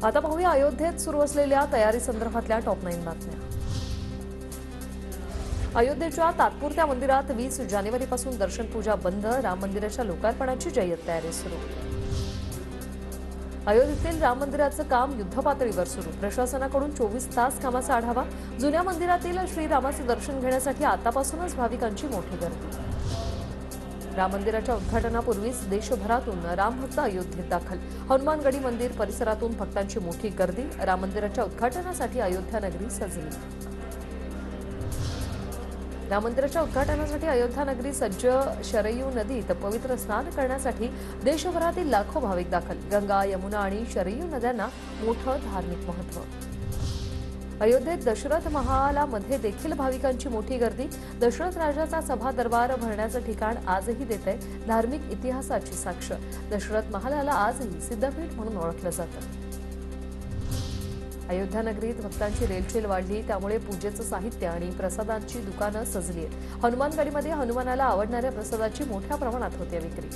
आता पाहूया अयोध्येत सुरू असलेल्या तयारी संदर्भातल्या टॉप 9 बातम्या। अयोध्येच्या तात्पुरत्या मंदिरात 20 जानेवारीपासून दर्शन पूजा बंद, राम मंदिराच्या लोकार्पणाची जय्यत तयारी सुरू। अयोध्येतील राम मंदिराचं काम युद्धपातळीवर सुरू, प्रशासनाकडून 24 तास कामाचा आढावा। जुन्या मंदिरातील श्रीरामाचे दर्शन घेण्यासाठी आतापासूनच भाविकांची मोठी गर्दी। राम मंदिराच्या उद्घाटनापूर्वीच देशभरातून रामभक्त अयोध्येत दाखल, हनुमानगढी मंदिर परिसरातून भक्तांची मोठी गर्दी। राम मंदिराच्या उद्घाटनासाठी अयोध्या नगरी सजली। राम मंदिराच्या उद्घाटनासाठी अयोध्या नगरी सज्ज, शरयू नदीत पवित्र स्नान करण्यासाठी देशभरातील लाखो भाविक दाखल। गंगा, यमुना आणि शरयू नद्यांना मोठं धार्मिक महत्त्व। अयोध्येत दशरथ महालामध्ये देखील भाविकांची मोठी गर्दी। दशरथ राजाचा सभा दरबार भरण्याचं ठिकाण आजही देतंय धार्मिक इतिहासाची साक्ष। दशरथ महालाला आजही सिद्धपीठ म्हणून ओळखलं जातं। अयोध्या नगरीत भक्तांची रेलचेल वाढली, त्यामुळे पूजेचं साहित्य आणि प्रसादांची दुकानं सजली आहेत। हनुमानगढीमध्ये हनुमानाला आवडणाऱ्या प्रसादाची मोठ्या प्रमाणात होते विक्री।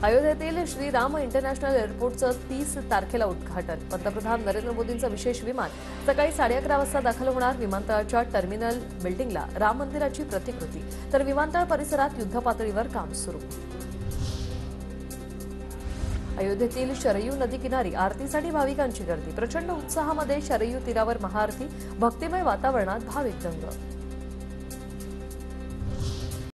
अयोध्येतील श्रीराम इंटरनॅशनल एअरपोर्टचं 30 तारखेला उद्घाटन। पंतप्रधान नरेंद्र मोदींचं विशेष विमान सकाळी 11:30 वाजता दाखल होणार। विमानतळाच्या टर्मिनल बिल्डिंगला राम मंदिराची प्रतिकृती, तर विमानतळ परिसरात युद्धपातळीवर काम सुरू। अयोध्येतील शरयू नदी किनारी आरतीसाठी भाविकांची गर्दी। प्रचंड उत्साहामध्ये शरयू तीरावर महाआरती, भक्तिमय वातावरणात भाविक दंग।